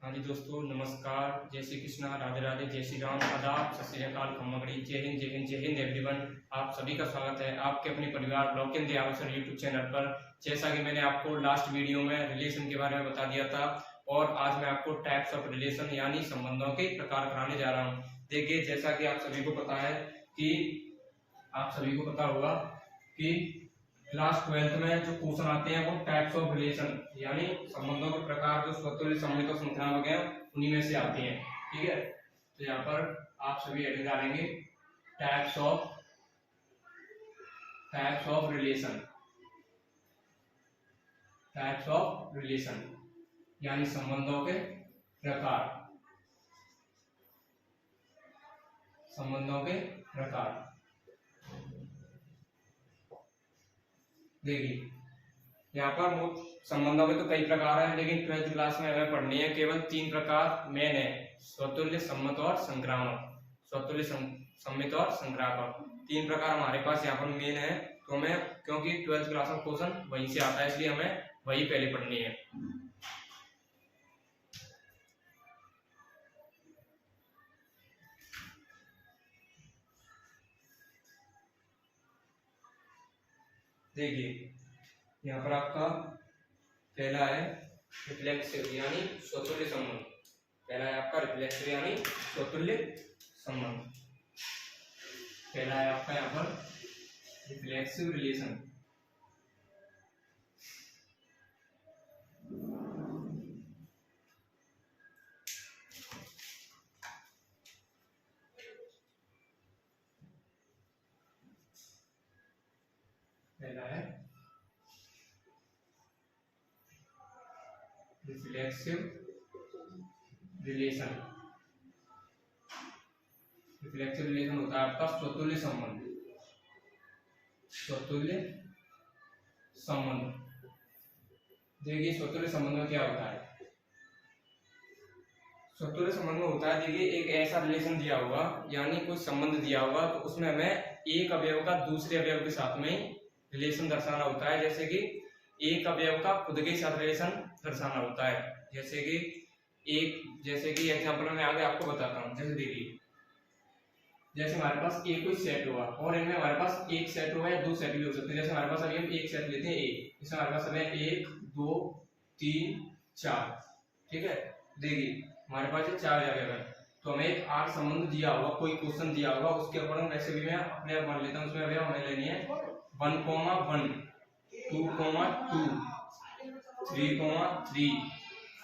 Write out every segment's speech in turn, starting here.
हाँ जी दोस्तों, नमस्कार, जय श्री कृष्णा, राधे राधे, जय श्री राम, आदाब, सत श्री अकाल, खम्मगड़ी, जय हिंद जय हिंद जय हिंद एवरीवन। आप सभी का स्वागत है आपके अपने परिवार लौकिन दयाल सर यूट्यूब चैनल पर। जैसा कि मैंने आपको लास्ट वीडियो में रिलेशन के बारे में बता दिया था और आज मैं आपको टाइप्स ऑफ रिलेशन यानी संबंधों के प्रकार कराने जा रहा हूँ। देखिए, जैसा कि आप सभी को पता है कि आप सभी को पता होगा कि क्लास 12th में जो क्वेश्चन आते हैं वो टाइप्स ऑफ रिलेशन यानी संबंधों के प्रकार जो स्वतंत्र सममित और श्रृंखला वगैरह उन्हीं में से आती हैं। ठीक है, तो यहाँ पर आप सभी हेडिंग डालेंगे types of relation. Types of relation यानी संबंधों के प्रकार। संबंधों के प्रकार देखिए, यहाँ पर संबंधों के तो कई प्रकार हैं, लेकिन 12th क्लास में हमें पढ़नी है केवल 3 प्रकार मेन है: स्वतुल्य, सम्मित और संक्रामक। स्वतुल्य, सम्मित और संक्रामक 3 प्रकार हमारे पास यहाँ पर मेन है। तो हमें, क्योंकि 12th क्लास में क्वेश्चन वहीं से आता है, इसलिए हमें वही पहले पढ़नी है। देखिए, यहाँ पर आपका पहला है रिफ्लेक्सिव यानी स्वतुल्य संबंध। पहला है आपका रिफ्लेक्सिव यानी स्वतुल्य संबंध। पहला है आपका यहाँ पर रिफ्लेक्सिव रिलेशन। पहला है रिफ्लेक्सिव रिलेशन। रिफ्लेक्सिव रिलेशन होता है आपका स्वतुल्य संबंध। स्वतुल्य संबंध। देखिए, स्वतुल्य संबंध में क्या होता है? स्वतुल्य संबंध में होता है, देखिए, एक ऐसा रिलेशन दिया होगा यानी कोई संबंध दिया होगा, तो उसमें हमें एक अवयव का दूसरे अवयव के साथ में रिलेशन दर्शाना होता है। जैसे कि एक अवयव का खुद के साथ रिलेशन दर्शाना होता है। जैसे कि एग्जांपल में आगे आपको बताता हूँ। जैसे देखिए, जैसे हमारे पास एक कोई सेट हुआ और इनमें हमारे पास एक सेट हुआ या 2 सेट भी हो सकते हैं। जैसे हमारे पास अभी हम एक सेट लेते हैं ए, इसमें हमारे पास हमें 1 2 3 4। ठीक है, देखिए हमारे पास ये 4 अवयव है, तो हमें एक आर संबंध दिया होगा, कोई क्वेश्चन दिया होगा, उसके अकॉर्डिंग वैसे भी मैं अपने आप मान लेता हूँ। उसमें अवयव हमें लेनी है 1, 1 2, 2 3, 3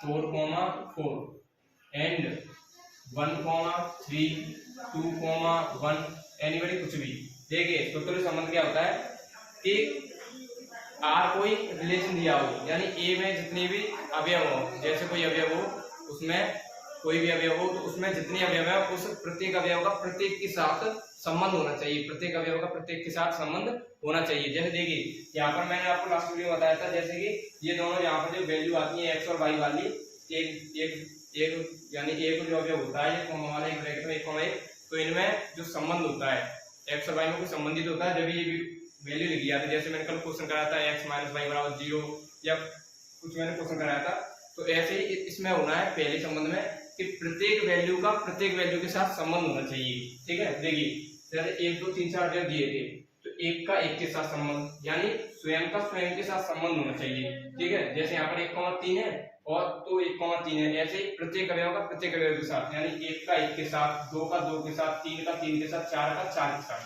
4, 4 एंड 1, 3 2, 1 एनीबडी कुछ भी। देखिए, स्वतंत्र संबंध क्या होता है कि आर कोई रिलेशन दिया हो यानी ए में जितने भी अवयव हो, जैसे कोई अवयव हो उसमें कोई भी अवयव हो, तो उसमें जितने अवयव है उस प्रत्येक अवयव का प्रत्येक के साथ संबंध होना चाहिए। प्रत्येक अवयव का प्रत्येक के साथ संबंध होना चाहिए। जैसे देखिए, यहाँ पर मैंने आपको लास्ट वीडियो में बताया था, जैसे कि ये दोनों यहाँ पर जो वैल्यू आती है एक्स और वाई वाली, एक यानी एक जो अवयव होता है, ये वाला एक ब्रैकेट में 1, तो इनमें जो संबंध होता है एक्स और वाई में कुछ संबंधित होता है। जब ये वैल्यू लिखी जाती है, जैसे मैंने कल क्वेश्चन कराया था x - y = 0 या कुछ मैंने क्वेश्चन कराया था, तो ऐसे ही इसमें होना है पहले संबंध में कि प्रत्येक वैल्यू का प्रत्येक वैल्यू के साथ संबंध होना चाहिए। ठीक है, देखिए जैसे 1 2 3 4 अवयव दिए थे, तो एक का एक के साथ संबंध यानी स्वयं का स्वयं के साथ संबंध होना चाहिए। ठीक है, जैसे यहाँ पर 1, 3 है और तो 1, 3 है, ऐसे ही प्रत्येक अवयव का प्रत्येक अवयव के साथ यानी 1 का 1 के साथ, 2 का 2 के साथ, 3 का 3 के साथ, 4 का 4 के साथ,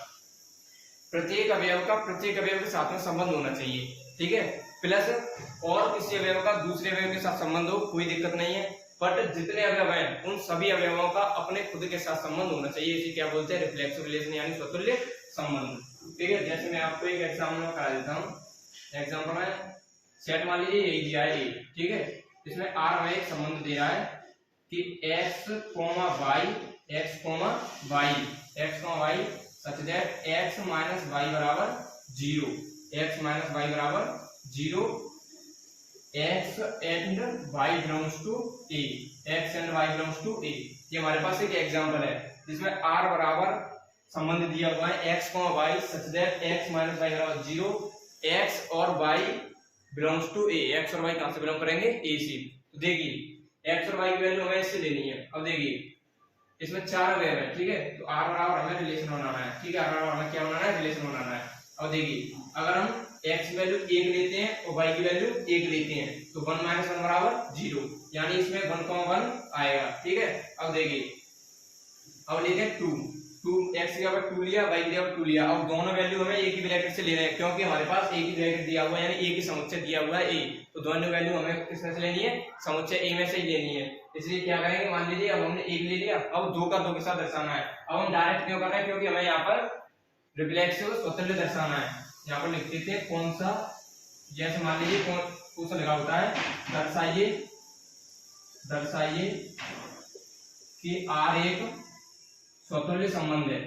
प्रत्येक अवयव का प्रत्येक अवयव के साथ में संबंध होना चाहिए। ठीक है, प्लस और किसी अवयव का दूसरे अवयव के साथ संबंध हो, कोई दिक्कत नहीं है, बट जितने अवयव हैं उन सभी अवयवों का अपने खुद के साथ संबंध होना चाहिए। इसे क्या बोलते हैं? रिफ्लेक्सिव रिलेशन यानी स्वतुल्य संबंध। ठीक है, जैसे मैं आपको एक एग्जाम्पल में करा देता हूँ। एग्जाम्पल में सेट मान लीजिए यही दिया है ए। ठीक है, इसमें आर में एक संबंध दे रहा है कि x, y such that x - y = 0, x - y = 0, x and y belongs to a, x and y belongs to a। ये हमारे पास एक एग्जांपल है जिसमें r बराबर संबंध दिया हुआ है x, y such that x - y = 0, x और y belongs to a। x और y कहां से बिलोंग करेंगे? a से। तो देखिए, एक्स और वाई की वैल्यू हमें इससे लेनी है। अब देखिए इसमें 4 अवयव है, ठीक है, तो r बराबर हमें रिलेशन बनाना है, ठीक है, r बराबर हमें क्या बनाना है, रिलेशन बनाना है। अब देखिए अगर हम x की वैल्यू 1 लेते हैं और y की वैल्यू 1 लेते हैं तो 1 - 1 बराबर 0, यानी इसमें 1,1 आएगा, ठीक है। अब देखिए अब लेते हैं 2 x की जगह 2 लिया, y की जगह 2 लिया। अब दोनों वैल्यू हमें एक ही ब्रैकेट से ले रहे हैं क्योंकि हमारे पास एक ही ब्रैकेट दिया हुआ है, यानी एक ही समुच्चय दिया हुआ है a, तो दोनों वैल्यू हमें किसमें से लेनी है, समुच्चय a में से ही लेनी है। इसलिए क्या करेंगे, मान लीजिए अब हमने 1 ले लिया, अब 2 का 2 के साथ दर्शाना है। अब हम डायरेक्ट क्यों कर रहे हैं, क्योंकि हमें यहाँ पर रिफ्लेक्स को स्वतंत्र दर्शाना है। यहाँ पर लिख देते हैं कौन सा, जैसे मान लीजिए कौन सा लगा होता है, दर्शाइए कि r एक स्वतुल्य संबंध है,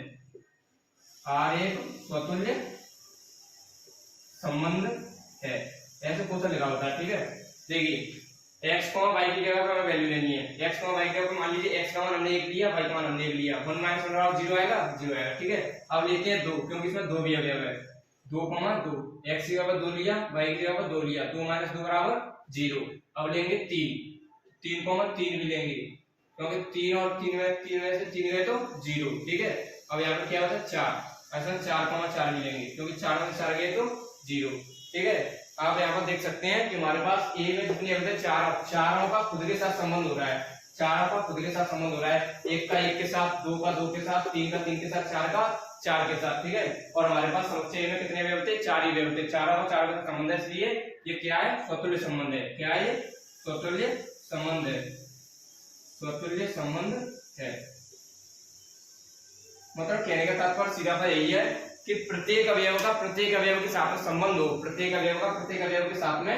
r एक स्वतुल्य संबंध है, ऐसे कौन सा लगा होता है, ठीक है। देखिए x y की जगह पर हमें वैल्यू लेनी है, x y की जगह पर मान लीजिए x का मान हमने 1 लिया, y का मान हमने 1 लिया, 1 - 1 बराबर 0 आएगा, 0 आएगा, ठीक है। अब लेते हैं 2, क्योंकि इसमें 2 भी अवयव है, 2, 2 x की जगह पर 2 लिया, y की जगह पर 2 लिया, 2 - 2 बराबर 0। अब लेंगे 3, 3 भी लेंगे क्योंकि 3 और 3 में से 3 गए तो 0, ठीक है। अब यहाँ पर क्या होता है 4, ऐसा 4, 4 भी लेंगे क्योंकि 4 में 4 गए तो 0, ठीक है। आप यहाँ पर देख सकते हैं कि हमारे पास a में जितने होते हैं चारों का खुद के साथ संबंध हो रहा है, चारों का खुद के साथ संबंध हो रहा है, 1 का 1 के साथ, 2 का 2 के साथ, 3 का 3 के साथ, 4 का 4 के साथ, ठीक है। और हमारे पास समुच्चय में कितने अवयव होते हैं, 4 ही अवयव होते हैं, चारों का 4 के साथ संबंध है, इसलिए ये क्या है, स्वतुल्य संबंध है। क्या है ये, स्वतुल्य संबंध है, स्वतुल्य संबंध है। मतलब कहने का तात्पर्य सीधा सा यही है कि प्रत्येक अवयव का प्रत्येक अवयव के साथ में संबंध हो, प्रत्येक अवयव का प्रत्येक अवयव के साथ में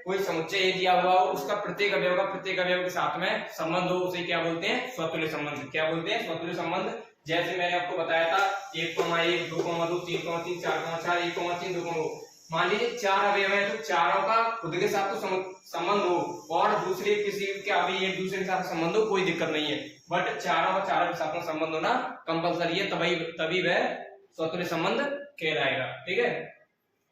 कोई समुच्चय दिया हुआ हो, उसका प्रत्येक अवयव का प्रत्येक अवयव के साथ में संबंध हो, उसे क्या बोलते हैं, स्वतुल्य संबंध। क्या बोलते हैं, स्वतुल्य संबंध। जैसे मैंने आपको बताया था 1, 1, 2, 2, 3, 3, 4, 4, 1, 3, 2, मान लीजिए 4 अवयव है तो चारों का खुद के साथ तो संबंध हो और दूसरे किसी का भी एक दूसरे के साथ संबंध हो, कोई दिक्कत नहीं है, बट चारों का चारों के साथ में संबंध होना कंपलसरी है, तभी वह स्वतुल्य संबंध कहलाएगा, ठीक है।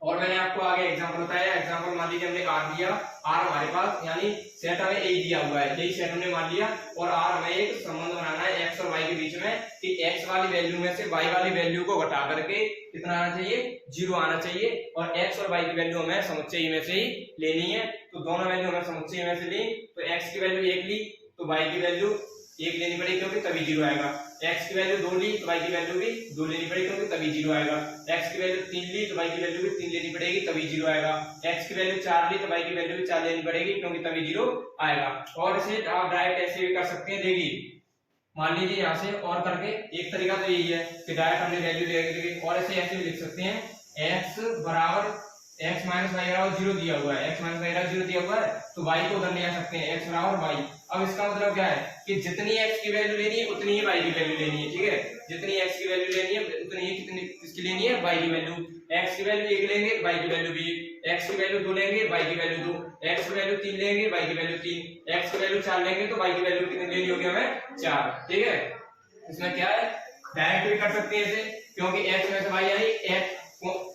और मैंने आपको आगे एग्जांपल बताया, एग्जांपल मान लीजिए हमने r दिया, r हमारे पास यानी सेट हमें a दिया हुआ है, यही सेट हमने मान लिया और r हमें एक संबंध बनाना है x और y के बीच में कि x वाली वैल्यू में से y वाली वैल्यू को घटा करके कितना आना चाहिए, 0 आना चाहिए। और x और y की वैल्यू हमें समुच्चय में से ही लेनी है, तो दोनों वैल्यू हमें समुच्चय में से ली, तो x की वैल्यू 1 ली तो y की वैल्यू 1 लेनी पड़ेगी क्योंकि तभी 0 आएगा, x की वैल्यू 2 ली तो y की वैल्यू भी 2 लेनी पड़ेगी क्योंकि तभी 0 आएगा, x की वैल्यू 3 ली तो y की वैल्यू भी 3 लेनी पड़ेगी तभी 0 आएगा, x की वैल्यू 4 ली तो y की वैल्यू भी 4 लेनी पड़ेगी क्योंकि तभी 0 आएगा। और इसे आप डायरेक्ट ऐसे भी कर सकते हैं, देखिए मान लीजिए यहाँ से और करके एक तरीका तो यही है कि डायरेक्ट हमने वैल्यू लेके और ऐसे भी लिख सकते हैं, x बराबर x माइनस वाई बराबर 0 दिया हुआ है, x माइनस वाई बराबर 0 दिया हुआ है तो y को उधर ले आ सकते हैं, x बराबर y। अब इसका मतलब क्या है कि जितनी x की वैल्यू लेनी है उतनी ही y की वैल्यू लेनी है, ठीक है, जितनी x की वैल्यू लेनी है उतनी ही कितनी किसकी लेनी है, y की वैल्यू। x की वैल्यू 1 लेंगे y की वैल्यू भी 1, x की वैल्यू 2 लेंगे y की वैल्यू 2, x की वैल्यू 3 लेंगे y की वैल्यू 3, x की वैल्यू 4 लेंगे तो y की वैल्यू कितनी लेनी होगी हमें, 4, ठीक है। इसमें क्या है, डायरेक्ट भी कर सकते हैं इसे क्योंकि x में से y यानी x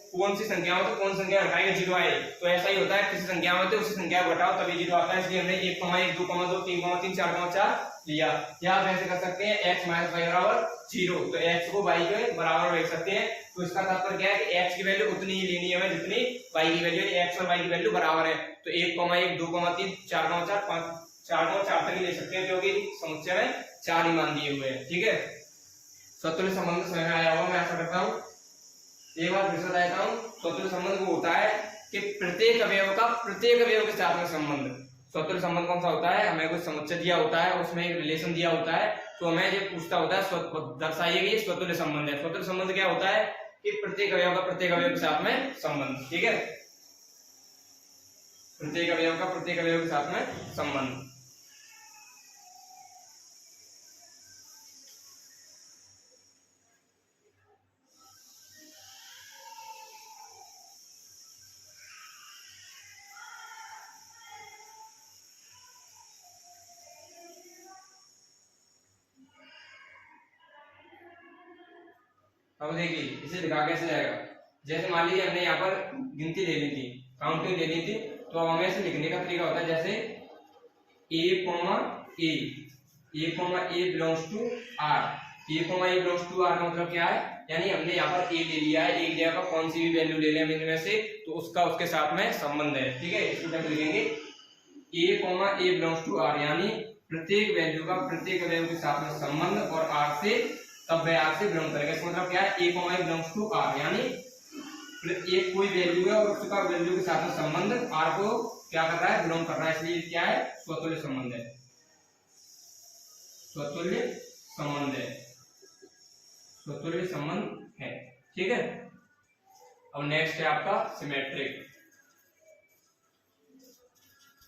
कौन सी संख्या में तो कौन संख्या घटाएंगे 0 आए, तो ऐसा ही होता है किसी संख्या में तो उसी संख्या को घटाओ तभी 0 आता है, इसलिए हमने 1, 1, 2, 2, 3, 3, 4, 4 लिया। या आप ऐसे कर सकते हैं x माइनस वाई बराबर 0, तो x को y के बराबर लिख सकते हैं, तो इसका तात्पर्य क्या है कि x की वैल्यू उतनी ही लेनी है हमें जितनी y की वैल्यू, x और y की वैल्यू बराबर है, तो 1, 1, 2, 3, 4, 4, 5, 4, 4 तक ही ले सकते हैं क्योंकि समुच्चय में 4 ही मान दिए हुए हैं, ठीक है। स्वतुल्य संबंध समझ में आया होगा, मैं आशा करता हूँ। एक बार फिर से बताता हूँ, स्वतुल्य संबंध वो होता है कि प्रत्येक अवयव का प्रत्येक अवयव के साथ में संबंध। स्वतुल्य संबंध कौन सा होता है, हमें कुछ समुच्चय दिया होता है, उसमें एक रिलेशन दिया होता है, तो हमें ये पूछता होता है दर्शाइए कि ये स्वतुल्य संबंध है। स्वतुल्य संबंध क्या होता है कि प्रत्येक अवयव का प्रत्येक अवयव के साथ में संबंध, ठीक है, प्रत्येक अवयव का प्रत्येक अवयव के साथ में संबंध। अब देखिए इसे लिखा कैसे जाएगा, जैसे मान लीजिए हमने यहाँ पर गिनती ले ली थी, काउंटिंग ले ली थी, तो अब हमें इसे लिखने का तरीका होता है जैसे a comma a belongs to r. A comma a belongs to r का मतलब क्या है, यानी हमने यहाँ पर ए ले लिया है, एक जगह कौन सी भी वैल्यू ले लें इनमें से, तो उसका उसके साथ में संबंध है। ठीक है, इसको क्या लिखेंगे, a comma a belongs to r, यानी प्रत्येक वैल्यू का प्रत्येक वैल्यू के साथ में संबंध, और आर से तब वह आर से बिलोंग करेगा। इसका मतलब क्या है, a comma a belongs to r, यानी एक कोई वैल्यू है और उसका वैल्यू के साथ में संबंध आर को क्या कर रहा है, बिलोंग कर रहा है, इसलिए क्या है, स्वतुल्य संबंध है, स्वतुल्य संबंध है, स्वतुल्य संबंध है। ठीक है, अब नेक्स्ट है आपका सिमेट्रिक,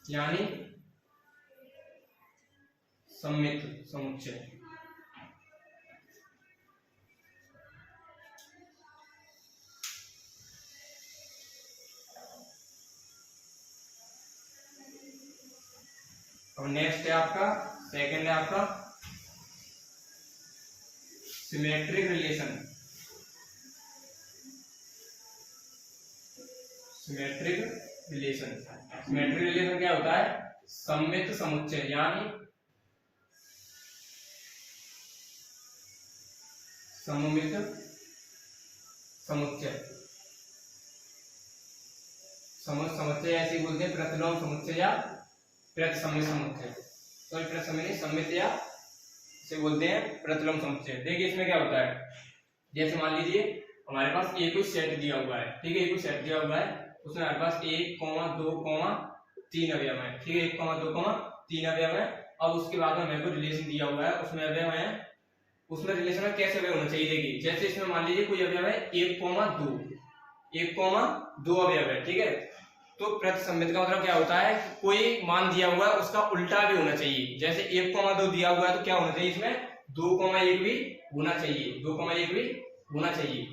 यानी सममित समुच्चय। अब नेक्स्ट है आपका सेकंड है आपका symmetric relation. Symmetric relation, symmetric relation क्या होता है, सममित समुच्चय, यानी सममित समुच्चय। समुच्चय ऐसे बोलते हैं, प्रतिलोम समुच्चय या प्रतिसमित समुच्चय, तो प्रतिसमित सममित या से बोलते हैं प्रतिलोम समुच्चय। देखिए इसमें क्या होता है, जैसे मान लीजिए हमारे पास एक कोई सेट दिया हुआ है, ठीक है, एक कोई सेट दिया हुआ है, उसमें हमारे पास 1, 2, 3 अवयव है, ठीक है, 1, 2, 3 अवयव है। अब उसके बाद में हमें कोई रिलेशन दिया हुआ है, उसमें अवयव है, उसमें रिलेशन में कैसे अवयव होना चाहिए। देखिए जैसे इसमें मान लीजिए कोई अवयव है 1, 2 अवयव है, ठीक है, तो प्रतिसमित का मतलब क्या होता है, कोई मान दिया हुआ है उसका उल्टा भी होना चाहिए। जैसे 1, 2 दिया हुआ है तो क्या होना चाहिए, इसमें 2, 1 भी होना चाहिए, 2, 1 भी होना चाहिए।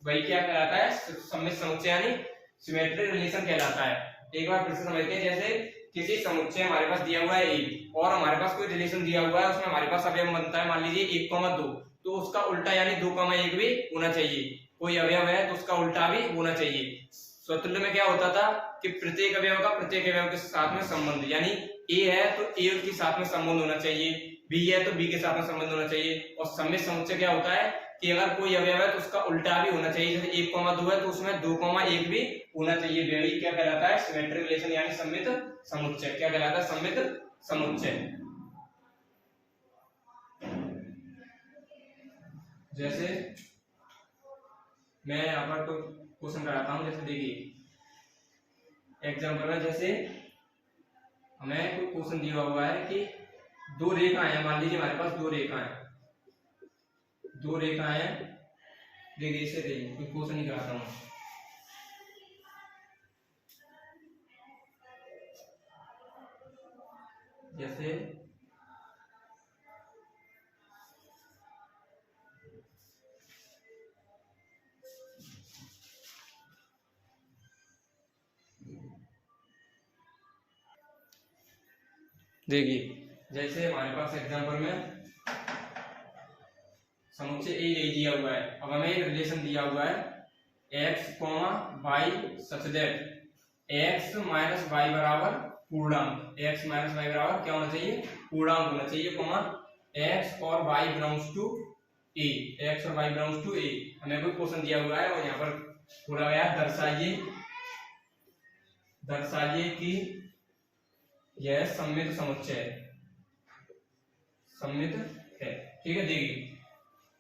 वही क्या कहलाता है, सममित समुच्चय यानी सिमेट्रिक रिलेशन कहलाता है। एक बार फिर से समझते हैं, जैसे किसी समुच्चय हमारे पास दिया हुआ है ए, और हमारे पास कोई रिलेशन दिया हुआ है, उसमें हमारे पास अवयव बनता है मान लीजिए 1, 2, तो उसका उल्टा यानी 2, 1 भी होना चाहिए। कोई अवयव है तो उसका उल्टा भी होना चाहिए। स्वतुल्य में क्या होता था कि प्रत्येक अवयव का प्रत्येक अवयव के साथ में संबंध, यानी ए है तो ए के साथ में संबंध होना चाहिए, बी है तो बी के साथ में संबंध होना चाहिए। और सममित समुच्चय क्या होता है कि अगर कोई अवयव है तो उसका उल्टा भी होना चाहिए, जैसे 1, 2 है तो उसमें 2, 1 भी होना चाहिए। वही क्या कहलाता है, सिमेट्रिक रिलेशन यानी सममित समुच्चय। क्या कहलाता है, सममित समुच्चय। जैसे मैं यहाँ पर तो क्वेश्चन कराता हूं, जैसे देखिए एग्जाम्पल में, जैसे हमें कोई क्वेश्चन दिया हुआ है कि 2 रेखाएं हैं, मान लीजिए हमारे पास 2 रेखाएं हैं, 2 रेखाएं हैं। देखिए इसे देखिए, कोई क्वेश्चन ही कराता हूं, जैसे देखिए जैसे हमारे पास एग्जांपल में समुच्चय ए दिया हुआ है। अब हमें एक रिलेशन दिया हुआ है x, y such that x minus y बराबर पूर्णांक, x माइनस वाई बराबर क्या होना चाहिए, पूर्णांक होना चाहिए, x और y belongs to a, x और y बिलोंग्स टू a। हमें कोई क्वेश्चन दिया हुआ है और यहाँ पर बोला गया दर्शाइए कि यह सममित समुच्चय है, सममित है। ठीक है, देखिए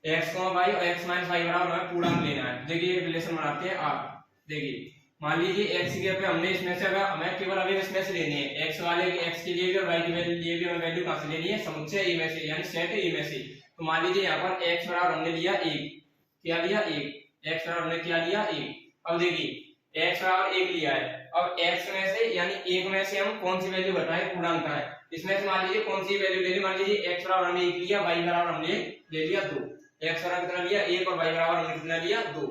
x, y और x माइनस वाई बराबर हमें पूर्णांक लेना है। देखिए एक रिलेशन बनाते हैं आप, देखिए मान लीजिए x की जगह पे हमने इसमें से हमें केवल अभी इसमें से लेनी है, x वाले x के लिए भी और y के लिए भी हमें वैल्यू कहां से लेनी है, समुच्चय ए में से, यानी सेट ए में से। तो मान लीजिए यहाँ पर x बराबर हमने लिया 1, क्या लिया 1, x बराबर हमने क्या लिया 1। अब देखिए x बराबर 1 लिया है, अब x में से यानी 1 में से हम कौन सी वैल्यू घटाएं, पूर्णांक है, इसमें से मान लीजिए कौन सी वैल्यू ले ली, मान लीजिए x बराबर हमने 1 लिया, y बराबर हमने ले लिया 2, x बराबर कितना लिया 1 और y बराबर हमने कितना लिया 2।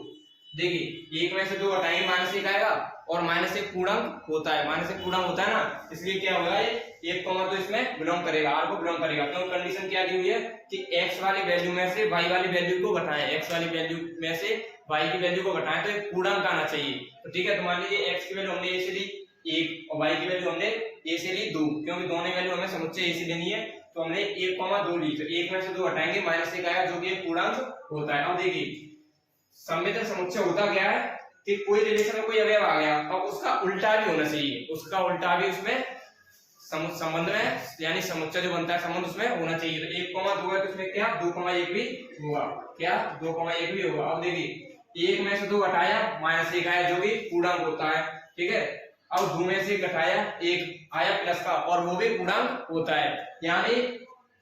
देखिए 1 में से 2 घटाएंगे माइनस 1 आएगा, और माइनस 1 पूर्णांक होता है, माइनस 1 पूर्णांक होता है ना, इसलिए क्या होगा ये 1, तो इसमें बिलोंग करेगा, r को बिलोंग करेगा। क्यों, कंडीशन क्या दी हुई है कि x वाली वैल्यू में से y वाली वैल्यू को घटाएं, x वाली वैल्यू में से y की वैल्यू को घटाएं तो एक पूर्णांक आना चाहिए। तो ठीक है, तो मान लीजिए x की वैल्यू हमने ऐसे ली 1 और y की वैल्यू हमने ए से ली 2, क्योंकि दोनों वैल्यू हमें समुच्चय ए से लेनी है, तो हमने 1,2 ली, तो 1 में से 2 हटाएंगे, -1 आएगा जो कि एक पूर्णांक होता है। अब देखिए सम्मिश्र समुच्चय होता क्या है कि कोई रिलेशन में कोई अवयव आ गया, अब उसका उल्टा भी होना चाहिए, उसका उल्टा भी उसमें संबंध में, यानी समुच्चय जो बनता है संबंध उसमें होना चाहिए। तो 1,2 है तो उसमें क्या 2,1 भी होगा, क्या 2,1 भी होगा। अब देखिए 1 में से 2 घटाया, -1 आया जो भी पूर्णांक होता है, ठीक है। अब 2 में से घटाया 1 आया प्लस का, और वो भी पूर्णांक होता है। यानी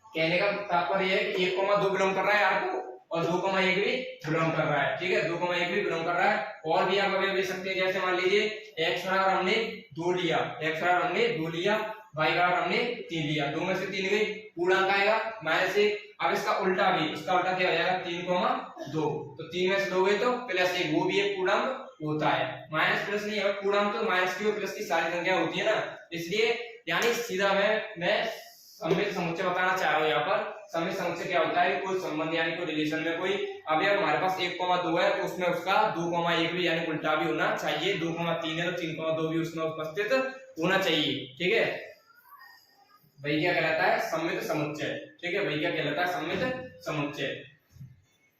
कहने का तात्पर्य है कि 1,2 बिलोंग कर रहा है आपको, और 2,1 भी बिलोंग कर रहा है, ठीक है, 2,1 भी बिलोंग कर रहा है। और भी आप अवयव ले सकते हैं, जैसे मान लीजिए x बराबर हमने 2 लिया, x बराबर हमने 2 लिया, y बराबर हमने 3 लिया, 2 में से 3 गई, पूर्णांक आएगा -1। अब इसका उल्टा भी, इसका उल्टा क्या हो जाएगा 3,2, तो 3 में से 2 गई तो +1, वो भी एक पूर्णांक होता है। माइनस प्लस नहीं है, पूर्णांक तो माइनस की और प्लस की सारी संख्या होती है ना, इसलिए यानी सीधा मैं सम्मिश्र समुच्चय बताना चाह रहा हूँ। यहाँ पर सम्मिश्र समुच्चय क्या होता है, कोई संबंध यानी कोई रिलेशन में कोई अवयव हमारे पास 1,2 है, तो उसमें उसका 2,1 भी यानी उल्टा भी होना चाहिए, 2,3 है तो 3,2 भी उसमें उपस्थित होना चाहिए, ठीक है। वही क्या कहलाता है सम्मिश्र समुच्चय, ठीक है, वही क्या कहलाता है सम्मिश्र समुच्चय।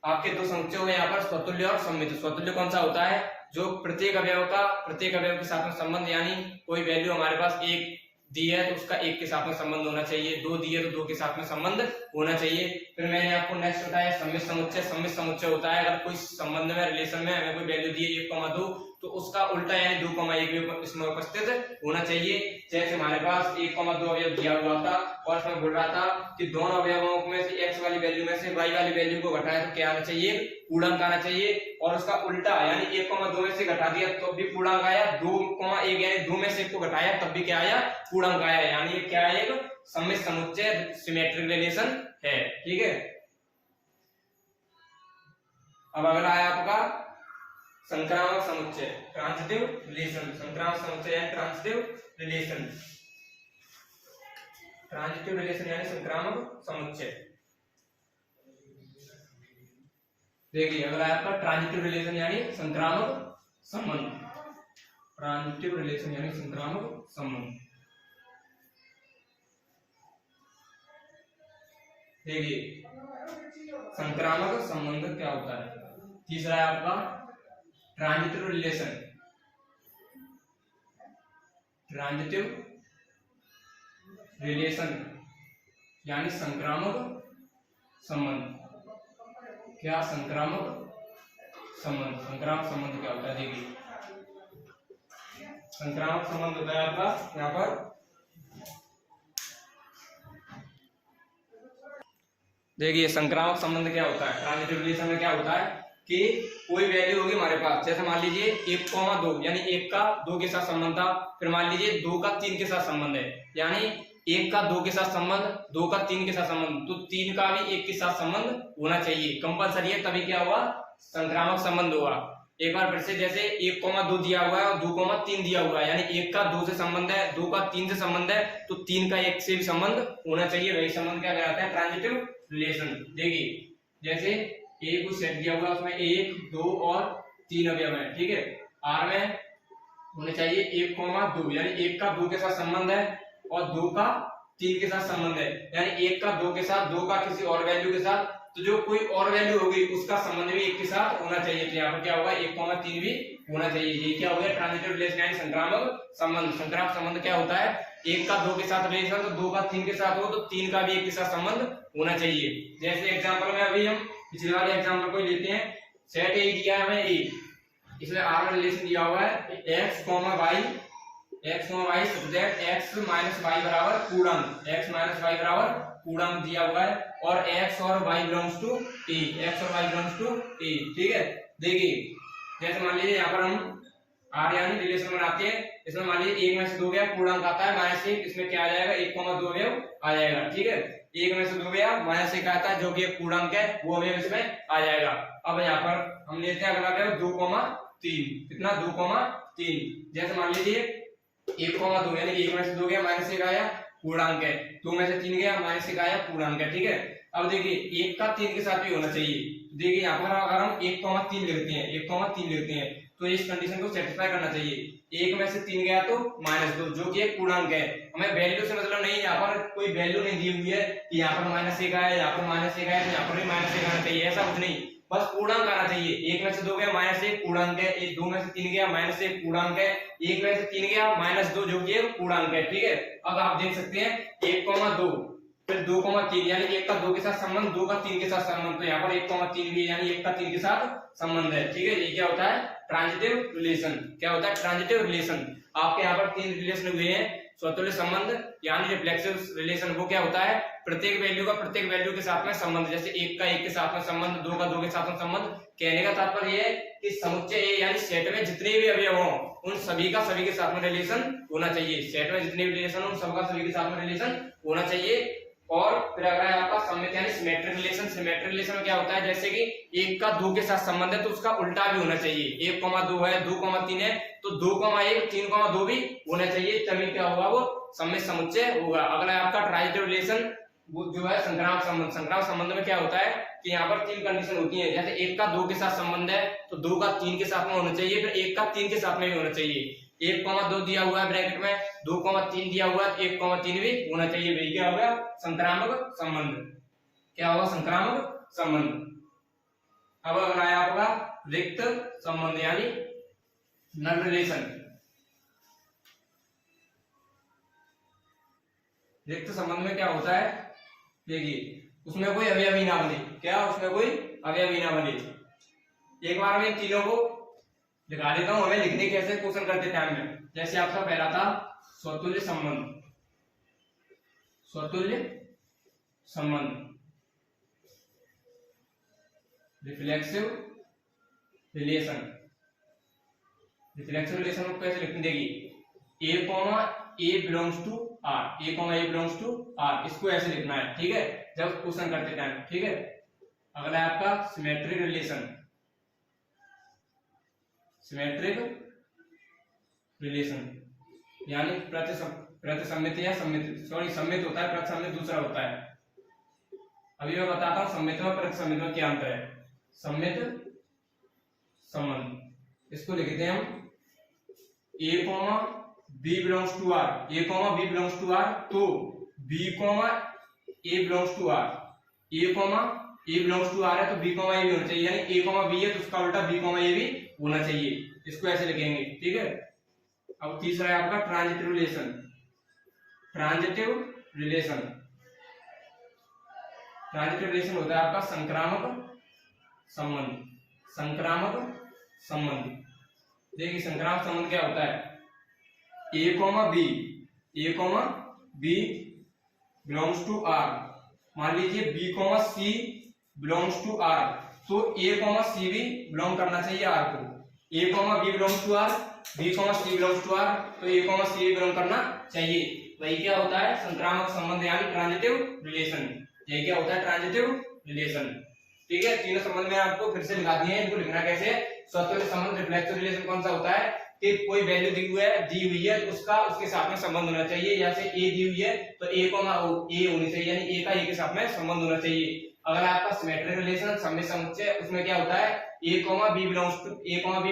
आपके दो समुच्चय हुए यहाँ पर, स्वतुल्य और सम्मिश्र। स्वतुल्य कौन सा होता है, जो प्रत्येक अवयव के साथ में संबंध, यानी कोई वैल्यू हमारे पास 1 दी है तो उसका 1 के साथ में संबंध होना चाहिए, 2 दी है तो 2 के साथ में संबंध होना चाहिए। फिर मैंने आपको नेक्स्ट बताया सम्मिश्र समुच्चय। सम्मिश्र समुच्चय होता है अगर कोई संबंध में रिलेशन में हमें कोई वैल्यू दी है 1,2, तो उसका उल्टा यानी 2,1 भी इसमें उपस्थित होना चाहिए। जैसे हमारे पास 1,2 अवयव दिया हुआ था और इसमें बोल रहा था कि दोनों अवयवों में से x वाली वैल्यू में से y वाली वैल्यू को घटाया तो क्या आना चाहिए, पूर्णांक आना चाहिए। और उसका उल्टा यानी 1,2 में से घटा दिया तो भी पूर्णांक आया, 2,1 यानी 2 में से 1 को घटाया तब भी क्या आया, पूर्णांक आया। यानी ये क्या है, एक सम्मिश्र समुच्चय, सिमेट्रिक रिलेशन है, ठीक है। अब अगला है आपका संक्रामक समुच्चय, ट्रांजिटिव रिलेशन। संक्रामक समुच्चय यानी ट्रांजिटिव रिलेशन, ट्रांजिटिव रिलेशन यानी संक्रामक समुच्चय। देखिए अगला है आपका ट्रांजिटिव रिलेशन यानी संक्रामक संबंध। ट्रांजिटिव रिलेशन यानी संक्रामक संबंध। देखिए संक्रामक संबंध क्या होता है। तीसरा है आपका ट्रांजिटिव रिलेशन। ट्रांजिटिव रिलेशन यानी संक्रामक संबंध। क्या संक्रामक संबंध, संक्रामक संबंध क्या होता है। देखिए संक्रामक संबंध होता है आपका यहाँ पर, देखिए संक्रामक संबंध क्या होता है। ट्रांजिटिव रिलेशन में क्या होता है कि कोई वैल्यू होगी हमारे पास, जैसे मान लीजिए 1,2 यानी 1 का 2 के साथ संबंध था, फिर मान लीजिए 2 का 3 के साथ संबंध है, यानी 1 का 2 के साथ संबंध, 2 का 3 के साथ संबंध, तो 3 का भी 1 के साथ संबंध होना चाहिए, कंपलसरी है, तभी क्या हुआ, संक्रामक संबंध होगा। एक बार फिर से, जैसे 1,2 दिया हुआ है और 2,3 दिया हुआ है, यानी 1 का 2 से संबंध है, 2 का 3 से संबंध है, तो 3 का 1 से भी संबंध होना चाहिए, वही संबंध क्या कहलाता है, ट्रांजिटिव रिलेशन। देखिए जैसे एक को सेट दिया हुआ है, उसमें 1, 2 और 3 अवयव है, ठीक है। R में होने चाहिए 1,2 यानी 1 का 2 के साथ संबंध है और 2 का 3 के साथ संबंध है, यानी 1 का 2 के साथ, 2 का किसी और वैल्यू के साथ, तो जो कोई और वैल्यू होगी उसका संबंध भी 1 के साथ होना चाहिए। तो यहाँ पर क्या होगा, 1,3 भी होना चाहिए। ये क्या हो गया, ट्रांजिटिव रिलेशन यानी संक्रामक संबंध। संक्रामक संबंध क्या होता है, 1 का 2 के साथ रिलेशन, तो 2 का 3 के साथ हो तो 3 का भी 1 के साथ संबंध होना चाहिए। जैसे एग्जाम्पल में अभी हम पिछले वाले एग्जाम्पल को लेते हैं, सेट ए दिया है हमें ए, इसमें आर में रिलेशन दिया हुआ है x, y subject x minus y बराबर पूर्णांक, x माइनस y बराबर पूर्णांक दिया हुआ है, और x और y belongs to a, x और y बिलोंग्स टू a, ठीक है। देखिए जैसे मान लीजिए यहाँ पर हम आर यानी रिलेशन बनाते हैं, इसमें मान लीजिए 1 में से 2 गया, पूर्णांक आता है -1, इसमें क्या आ जाएगा, 1,2 अवयव आ जाएगा, ठीक है। 1 में से 2 गया, -1 आता है जो कि एक पूर्णांक है, वो अवयव इसमें आ जाएगा। अब यहाँ पर हम लेते हैं अगला अवयव 2,3, कितना 2,3, जैसे मान लीजिए 1,2 यानी 1 में से 2 गया, -1 आया, पूर्णांक है, 2 में से 3 गया, -1 आया, पूर्णांक है, ठीक है। अब देखिए 1 का 3 के साथ भी होना चाहिए। देखिए यहाँ पर अगर हम 1,3 लिखते हैं, 1,3 लिखते हैं, तो इस कंडीशन को सेटिस्फाई करना चाहिए। एक में से 3 गया तो -2, जो कि एक पूर्णांक है। हमें वैल्यू से मतलब नहीं, यहाँ पर कोई वैल्यू नहीं दी हुई है कि यहाँ पर -1 आया, यहाँ पर -1 आया तो यहाँ पर भी -1 आना चाहिए, ऐसा कुछ नहीं, बस पूर्णांक आना चाहिए। 1 में से 2 गया -1 पूर्णांक है, 2 में से 3 गया -1 पूर्णांक है, 1 में से 3 गया -2 जो कि एक पूर्णांक है, ठीक है। अब आप देख सकते हैं 1,2 फिर 2,3 यानी 1 का 2 के साथ संबंध, 2 का 3 के साथ संबंध, तो यहाँ पर 1,3 भी यानी 1 का 3 के साथ संबंध है, ठीक है। ये क्या होता है? Transitive relation. क्या होता है? Transitive relation. आपके यहाँ पर 3 रिलेशन हुए हैं। स्वतुल्य संबंध यानी रिफ्लेक्सिव रिलेशन, वो क्या होता है? प्रत्येक वैल्यू का प्रत्येक वैल्यू के साथ में संबंध, जैसे 1 का 1 के साथ में संबंध, 2 का 2 के साथ में संबंध। कहने का तात्पर्य ये है कि समुच्चय ए यानी सेट में जितने भी अवयव हों उन सभी का सभी के साथ में रिलेशन होना चाहिए। सेट में जितने भी रिलेशन हो उन सबका सभी के साथ में रिलेशन होना चाहिए। और फिर अगर है आपका सममित यानी सिमेट्रिक रिलेशन। सिमेट्रिक रिलेशन में क्या होता है? जैसे कि 1 का 2 के साथ संबंध है तो उसका उल्टा भी होना चाहिए। 1,2 है, 2,3 है तो 2,1 3,2 भी होना चाहिए, तभी क्या होगा? वो सममित समुच्चय होगा। अगला है आपका ट्रांजिटिव रिलेशन, वो जो है संक्रामक संबंध। संक्रामक संबंध में क्या होता है कि यहाँ पर 3 कंडीशन होती है। जैसे 1 का 2 के साथ संबंध है तो 2 का 3 के साथ में होना चाहिए, फिर 1 का 3 के साथ में भी होना चाहिए। 1,2 दिया हुआ है ब्रैकेट में, 2,3 दिया हुआ है, 1,3 भी होना चाहिए। वही क्या होगा? संक्रामक संबंध। क्या होगा? संक्रामक संबंध। अब अगला है आपका रिक्त संबंध यानी नल रिलेशन। रिक्त संबंध में क्या होता है? देखिए उसमें कोई अवयवी ना बने। क्या? उसमें कोई अवयवी ना बने। एक बार मैं तीनों को दिखा देता हूं, हमें लिखने कैसे क्वेश्चन करते टाइम में। जैसे आपका पहला था स्वतुल्य संबंध। स्वतुल्य संबंध, रिफ्लेक्सिव रिलेशन। रिफ्लेक्सिव रिलेशन को कैसे लिखने देगी? A, belongs to R, A, belongs to R, इसको ऐसे लिखना है, ठीक है, जब क्वेश्चन करते टाइम, ठीक है। अगला है आपका सिमेट्रिक रिलेशन। सिमेट्रिक रिलेशन यानी प्रतिसम्मित या सम्मित, सॉरी सम्मित होता है, प्रतिसम्मित दूसरा होता है। अभी मैं बताता हूं सम्मित में प्रतिसम्मित में क्या अंतर है। सम्मित संबंध, इसको लिखते हैं हम A, B belongs to R, A, B belongs to R, तो B, A belongs to R, A belongs to R है तो B, A भी होना चाहिए, यानी A, B है तो उसका उल्टा B, A भी होना चाहिए। इसको ऐसे लिखेंगे, ठीक है। अब तीसरा है आपका transitive relation. Transitive relation, transitive relation होता है आपका संक्रामक संबंध। संक्रामक संबंध, देखिए संक्रामक संबंध क्या होता है? A, B belongs to R, मान लीजिए B, C belongs to R, तो A, C भी बिलोंग करना चाहिए R को। A, B belongs to R, B, C belongs to R, तो A, C भी बिलोंग करना चाहिए। वही क्या होता है? संक्रामक संबंध यानी ट्रांजिटिव रिलेशन। यही क्या होता है? ट्रांजिटिव रिलेशन, ठीक है। तीनों संबंध में आपको फिर से लिखा दिए हैं, इनको लिखना कैसे? स्वतंत्र संबंध रिफ्लेक्सिव रिलेशन कौन सा होता है कि कोई वैल्यू दी हुई है उसका उसके साथ में संबंध होना चाहिए। जैसे A दी हुई है तो A, A होनी चाहिए, यानी A का A के साथ में संबंध होना चाहिए। अगर आपका सिमेट्रिक रिलेशन सम्मित समुच्चय, उसमें क्या होता है? A, B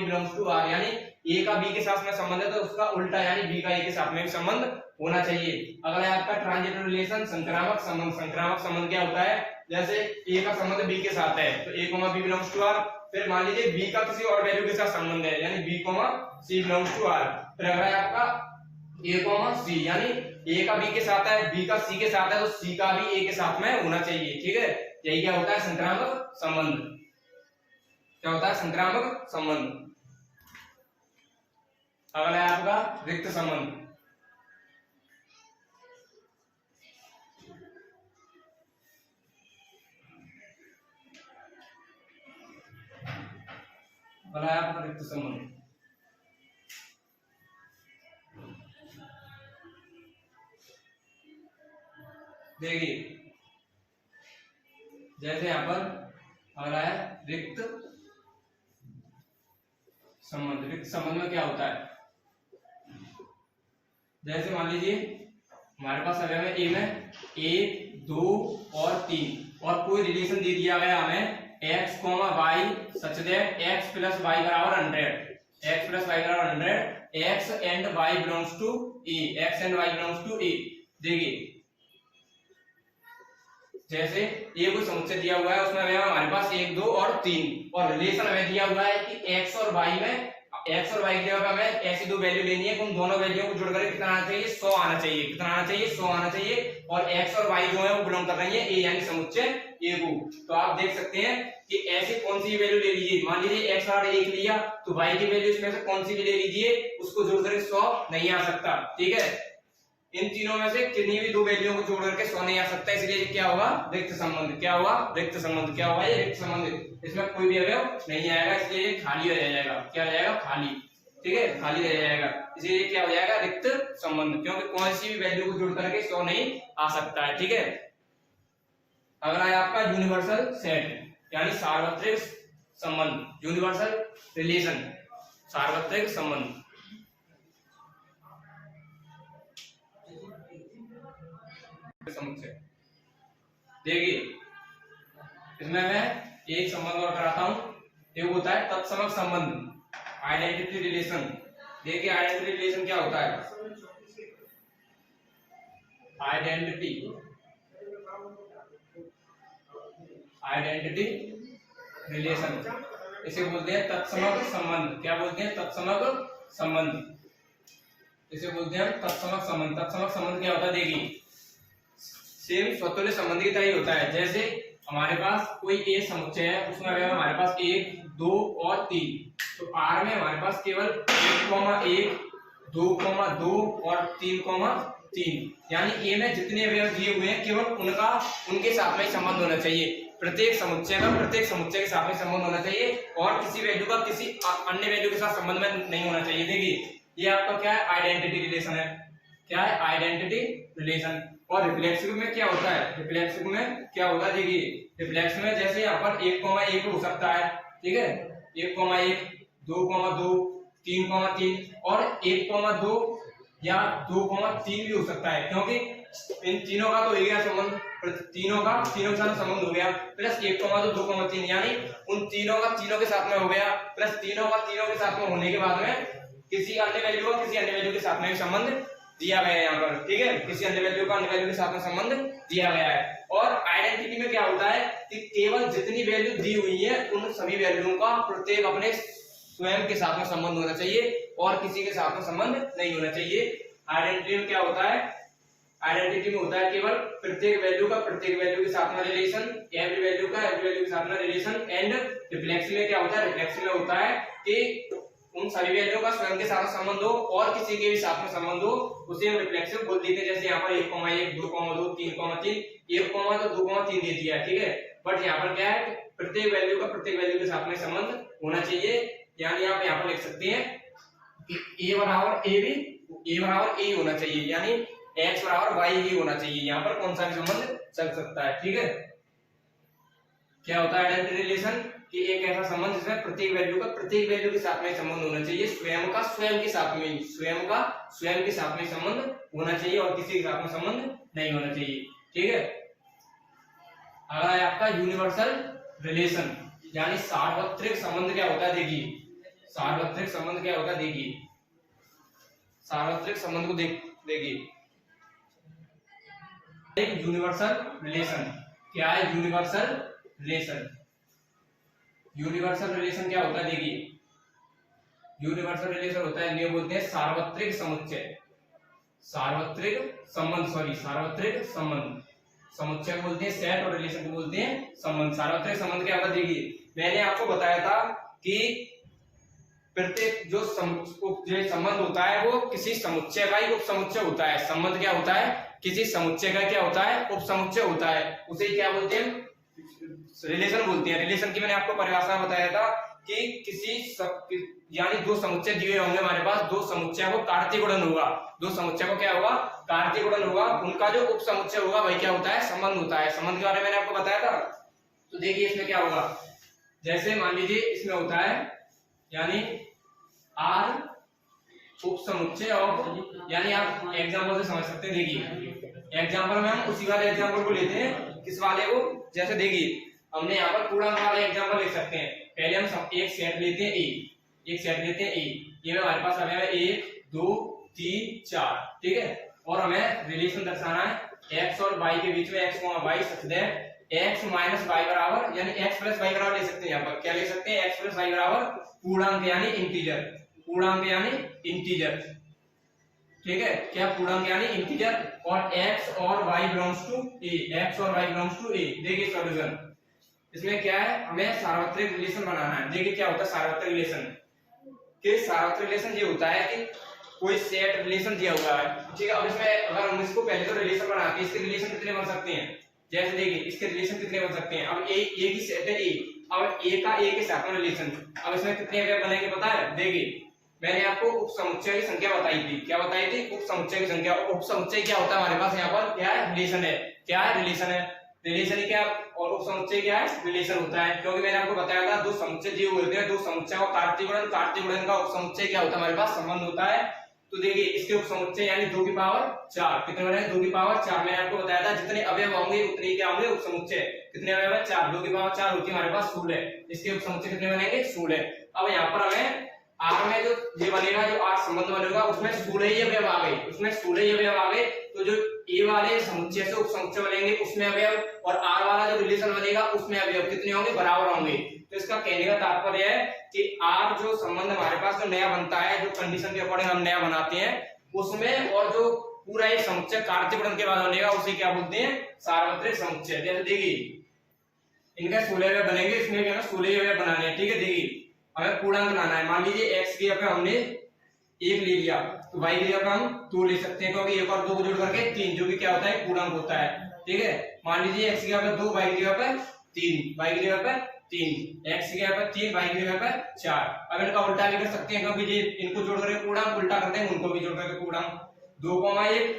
belongs to R, यानी A का B के साथ में संबंध है तो उसका उल्टा यानी B का A के साथ में भी संबंध होना चाहिए। अगला है आपका ट्रांजिटिव रिलेशन संक्रामक संबंध। संक्रामक संबंध क्या होता है? जैसे A का संबंध B के साथ है तो A, B belongs to R, फिर मान लीजिए B का किसी और वैल्यू के साथ संबंध है, यानी B, C belongs to R। फिर अगर है आपका A, C, यानी A का B के साथ है, B का C के साथ है तो C का भी A के साथ में होना चाहिए, ठीक है। यही क्या होता है? संक्रामक संबंध। क्या होता है? संक्रामक संबंध। अगला है आपका रिक्त संबंध। अगला है आपका रिक्त संबंध। देखिए जैसे यहाँ पर अगला है रिक्त संबंध। रिक्त संबंध में क्या होता है? जैसे मान लीजिए हमारे पास अवयव है A में 1, 2 और 3 और कोई रिलेशन दे दिया गया हमें x, y such that x + y = 100, x + y = 100 x and y belongs to a, x and y belongs to a. देखिए जैसे ये कोई समुच्चय दिया हुआ है, उसमें हमारे पास 1 2 और 3 और रिलेशन हमें दिया हुआ है कि x और y में, x और y की जगह हमें ऐसी दो वैल्यू लेनी है, उन दोनों वैल्यू को जोड़कर कितना आना चाहिए, 100 आना चाहिए। कितना आना चाहिए, 100 आना चाहिए। और x और y जो है वो बिलोंग कर रही है a यानी समुच्चय ए को। तो आप देख सकते हैं कि ऐसे कौन सी वैल्यू ले लीजिए, मान लीजिए x और 1 लिया तो y की वैल्यू इसमें से कौन सी भी ले लीजिए, उसको जोड़कर 100 नहीं आ सकता। ठीक है, इन तीनों में से किन्हीं भी दो वैल्यूओं को जोड़ करके 100 नहीं आ सकता, इसलिए क्या होगा, रिक्त संबंध। क्या होगा, रिक्त संबंध। क्या होगा, ये रिक्त संबंध। इसमें कोई भी अवयव नहीं आएगा, इसलिए ये खाली रह जाएगा। क्या हो जाएगा, खाली। ठीक है, खाली रह जाएगा, इसलिए क्या हो जाएगा, रिक्त संबंध, क्योंकि कौन सी भी वैल्यू को जोड़ करके 100 नहीं आ सकता है। ठीक है, अगला है आपका यूनिवर्सल सेट यानी सार्वत्रिक संबंध, यूनिवर्सल रिलेशन, सार्वत्रिक संबंध। समुच्चय देखिए, इसमें मैं एक संबंध और कराता हूं, एक होता है तत्समक संबंध, आइडेंटिटी रिलेशन। देखिए आइडेंटिटी रिलेशन क्या होता है, आइडेंटिटी रिलेशन, इसे बोलते हैं तत्समक संबंध। क्या बोलते हैं, तत्समक संबंध, इसे बोलते हैं तत्समक संबंध। तत्समक संबंध क्या होता है, देखिए सेम स्वतुल्य संबंध की तरह ही होता है। जैसे हमारे पास कोई ए समुच्चय है, उसमें अगर हमारे पास 1 2 और 3, तो R में हमारे पास केवल 1,1 2,2 और 3,3, यानी ए में जितने अवयव दिए हुए हैं केवल उनके साथ में संबंध होना चाहिए। प्रत्येक समुच्चय के साथ में संबंध होना चाहिए और किसी वैल्यू का किसी अन्य वैल्यू के साथ संबंध में नहीं होना चाहिए। देखिए ये आपका क्या है, आइडेंटिटी रिलेशन है। क्या है, आइडेंटिटी रिलेशन। और रिफ्लेक्सिव में क्या होता है, रिफ्लेक्सिव में क्या होता है, देखिए रिफ्लेक्सिव में जैसे यहाँ पर 1,1 हो सकता है। ठीक है, 1,1 2,2 3,3 और 1,2 या 2,3 भी हो सकता है, क्योंकि इन तीनों का तो हो गया संबंध, तीनों के साथ संबंध हो गया, प्लस 1,2 2,3 यानी उन तीनों का तीनों के साथ में हो गया, प्लस तीनों का तीनों के साथ में होने के बाद में किसी अन्य वैल्यू के साथ में संबंध दिया गया है यहाँ पर। ठीक है, किसी अन्य वैल्यू का अन्य वैल्यू के साथ में संबंध दिया गया है। और आइडेंटिटी में क्या होता है कि केवल जितनी वैल्यू दी हुई है उन सभी वैल्यूओं का प्रत्येक अपने स्वयं के साथ में संबंध होना चाहिए और किसी के साथ में संबंध नहीं होना चाहिए। आइडेंटिटी में क्या होता है, आइडेंटिटी में होता है केवल प्रत्येक वैल्यू का प्रत्येक वैल्यू के साथ में रिलेशन, एवरी वैल्यू का एवरी वैल्यू के साथ में रिलेशन। एंड रिफ्लेक्सिव में क्या होता है, रिफ्लेक्सिव में होता है कि उन सभी वैल्यू का स्वयं के साथ संबंध हो और किसी के भी साथ में संबंध हो, उसे हम रिफ्लेक्सिव बोल देते हैं। जैसे यहाँ पर 1,1 2,2 3,3, 1, 2,3 दे दिया है। ठीक है, बट यहाँ पर क्या है, प्रत्येक वैल्यू का प्रत्येक वैल्यू के साथ में संबंध होना चाहिए। यानी आप यहाँ पर लिख सकते हैं कि a बराबर a होना चाहिए, यानी x बराबर y ही होना चाहिए। यहाँ पर कौन सा भी संबंध चल सकता है। ठीक है, क्या होता है आइडेंटिटी रिलेशन कि एक ऐसा संबंध जिसमें प्रत्येक वैल्यू का प्रत्येक वैल्यू के साथ में संबंध होना चाहिए, स्वयं का स्वयं के साथ में संबंध होना चाहिए और किसी के साथ में संबंध नहीं होना चाहिए। ठीक है, अगला है आपका यूनिवर्सल रिलेशन यानी सार्वत्रिक संबंध। क्या होता है, देखिए सार्वत्रिक संबंध क्या होता है, देखिए सार्वत्रिक संबंध को देखिए एक यूनिवर्सल रिलेशन। क्या है यूनिवर्सल रिलेशन, यूनिवर्सल रिलेशन क्या होता है, देखिए यूनिवर्सल रिलेशन होता है, इन्हें बोलते हैं सार्वत्रिक समुच्चय, सार्वत्रिक संबंध। समुच्चय को बोलते हैं सेट और रिलेशन को बोलते हैं संबंध। सार्वत्रिक संबंध क्या होता है, देखिए मैंने आपको बताया था कि प्रत्येक जो संबंध होता है वो किसी समुच्चय का ही उपसमुच्चय होता है। संबंध क्या होता है, किसी समुच्चय का क्या होता है, उपसमुच्चय होता है, उसे क्या बोलते हैं, रिलेशन बोलते हैं। रिलेशन की मैंने आपको परिभाषा बताया था कि यानी दो समुच्चय दिए होंगे हमारे पास, दो समुच्चय को कार्तीय गुणन होगा, दो समुच्चय को क्या होगा, कार्तीय गुणन होगा, उनका जो उपसमुच्चय होगा वही क्या होता है, संबंध होता है। संबंध के बारे में मैंने आपको बताया था। तो देखिए इसमें क्या होगा, जैसे मान लीजिए इसमें होता है यानी आर उपसमुच्चय और, यानी आप एग्जांपल से समझ सकते हैं। देखिए एग्जांपल में हम उसी वाले एग्जांपल को लेते हैं, किस वाले को, जैसे देखिए हमने यहाँ पर पूर्णांक वाले एग्जांपल ले सकते हैं। पहले हम एक सेट लेते हैं ए, ये में हमारे पास अवयव है 1 2 3 4, ठीक है। और हमें रिलेशन दर्शाना है x और y के बीच में, x y such that x minus y बराबर, यानी x प्लस वाई बराबर ले सकते हैं। यहाँ पर क्या ले सकते हैं, x प्लस वाई बराबर पूर्णांक यानी इंटीजर, पूर्णांक यानी इंटीजर, ठीक है। क्या पूर्णांक यानी इंटीजर, और x और y belongs to a, x और y बिलोंग्स टू a। देखिए सॉल्यूशन, इसमें क्या है, हमें सार्वत्रिक रिलेशन बनाना है। देखिए क्या होता है सार्वत्रिक रिलेशन, कि सार्वत्रिक रिलेशन ये होता है कि कोई सेट रिलेशन दिया हुआ है, ठीक है। अब इसमें अगर हम इसको पहले तो रिलेशन बनाते हैं, इसके रिलेशन कितने बन सकते हैं, जैसे देखिए इसके रिलेशन कितने बन सकते हैं। अब ए की सेट है ए, अब ए का ए के साथ में रिलेशन, अब इसमें कितने अवयव बनेंगे पता है। देखिए मैंने आपको उप समुच्चय की संख्या बताई थी, क्या बताई थी, उप समुच्चय की संख्या। उप समुच्चय क्या होता है हमारे पास, यहाँ पर क्या है, रिलेशन है, क्या है, रिलेशन है, रिलेशन ही क्या, और उप समुच्चय क्या है, रिलेशन होता है। क्योंकि मैंने आपको बताया था दो समुच्चय दिए हुए थे, दो समुच्चय और कार्तीय गुणन, कार्तीय गुणन का उप समुच्चय क्या होता है हमारे पास, संबंध होता है। तो देखिए इसके उप समुच्चय यानी 2 की पावर 4, कितने बनेंगे, 2 की पावर 4। मैंने आपको बताया था जितने अवयव होंगे उतने ही क्या होंगे उप समुच्चय, कितने अवयव है 4, 2 की पावर 4 होती है हमारे पास 16, इसके उप समुच्चय कितने बनेंगे 16। अब यहाँ पर हमें R में जो ये बनेगा, जो R संबंध बनेगा उसमें 16 ही अवयव आ गए, उसमें 16 ही अवयव आ गए। तो जो A वाले समुच्चय से उप समुच्चय बनेंगे उसमें अवयव, और R वाला जो रिलेशन बनेगा उसमें अवयव कितने होंगे, बराबर होंगे। तो इसका कहने का तात्पर्य है कि R जो संबंध हमारे पास जो नया बनता है, जो कंडीशन के अकॉर्डिंग हम नया बनाते हैं उसमें, और जो पूरा एक समुच्चय कार्तीय गुणन के बाद बनेगा उसे क्या बोलते हैं, सार्वत्रिक समुच्चय। जैसे देखिए इनका 16 अवयव बनेंगे, इसमें क्या है 16 अवयव बनाने हैं, ठीक है। देखिए हमें पूर्णांक लाना है, मान लीजिए x की जगह पे हमने 1 ले लिया, तो y की जगह पे हम 2 ले सकते हैं, क्योंकि 1 और 2 को जोड़ करके 3, जो कि क्या होता है पूर्णांक होता है, ठीक है। मान लीजिए x की जगह पे 2, y की जगह पे 3, y की जगह पे 3, x की जगह पे 3, y की जगह पे 4। अब इनका उल्टा भी कर सकते हैं, क्योंकि ये इनको जोड़ करके पूर्णांक उल्टा करते हैं, उनको भी जोड़ करके पूर्णांक, 2,1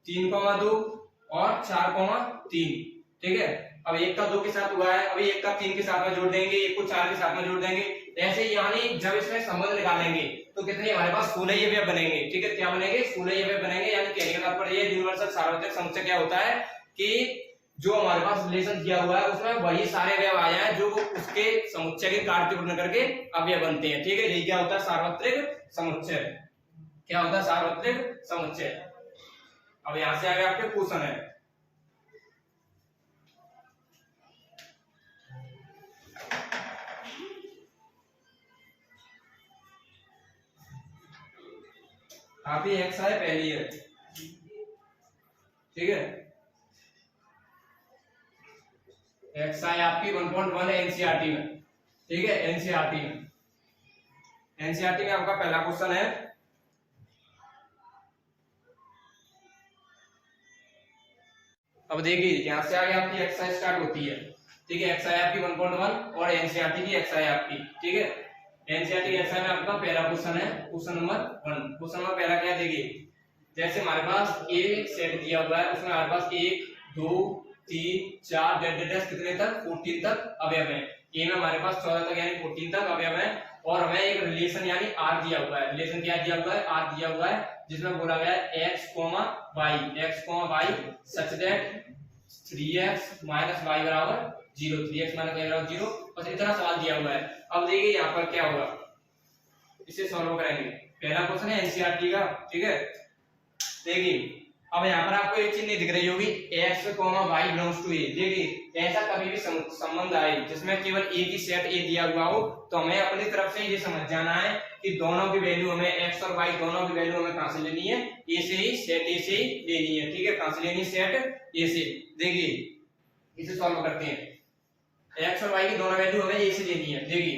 3,2 और 4,3, ठीक है। अब 1 का 2 के साथ हुआ है, अभी 1 का 3 के साथ में जोड़ देंगे, 1 को 4 के साथ में जोड़ देंगे, ऐसे यानी जब इसमें संबंध निकालेंगे तो कितने हमारे पास 16 ही अवयव बनेंगे, ठीक है। क्या बनेंगे, 16 ही अवयव बनेंगे। यानी कहने का तात्पर्य ये यूनिवर्सल सार्वत्रिक समुच्चय क्या होता है कि जो हमारे पास रिलेशन दिया हुआ है उसमें वही सारे अवयव आए हैं जो उसके समुच्चय के कार्य गुणन करके अवयव बनते हैं, ठीक है। ये क्या होता है सार्वत्रिक समुच्चय, क्या होता है सार्वत्रिक समुच्चय। अब यहां से आगे आपके क्वेश्चन है, आप ही एक्स है पहली है, ठीक है। एक्स आई आपकी 1.1 है एनसीईआरटी में, ठीक है। एनसीईआरटी में आपका पहला क्वेश्चन है, अब देखिए यहां से आगे आपकी एक्सरसाइज स्टार्ट होती है, ठीक है। एक्सरसाइज आपकी 1.1 और एनसीईआरटी की एक्सरसाइज आपकी, ठीक है। एनसीईआरटी की एक्सरसाइज में आपका पहला क्वेश्चन है, क्वेश्चन नंबर 1। क्वेश्चन नंबर पहला क्या है, देखिए जैसे हमारे पास ए सेट दिया हुआ है, उसमें हमारे पास 1 2 3 4 कितने तक 14 तक अवयव है। ए में हमारे पास 14 तक यानी 14 तक अवयव है, और हमें एक रिलेशन यानी आर दिया हुआ है। रिलेशन क्या दिया हुआ है, आर दिया हुआ है, जिसमें बोला गया है x, y such that 3x minus y बराबर 0, 3x माइनस वाई बराबर 0, बस इतना सवाल दिया हुआ है। अब देखिए यहाँ पर क्या होगा, इसे सॉल्व करेंगे। पहला क्वेश्चन है एनसीईआरटी का, ठीक है। देखिए अब यहाँ पर आपको एक चीज नहीं दिख रही होगी, x, y belongs to a। देखिए ऐसा कभी भी संबंध आए जिसमें केवल a की सेट a दिया हुआ हो, तो हमें अपनी तरफ से ये समझ जाना है कि दोनों की वैल्यू हमें x और y दोनों की वैल्यू हमें कहां से लेनी है, a से ही, सेट a से ही लेनी है, ठीक है। कहां से लेनी, सेट a से। देखिए इसे सॉल्व करते हैं, x और y की दोनों वैल्यू हमें a से लेनी है। देखिए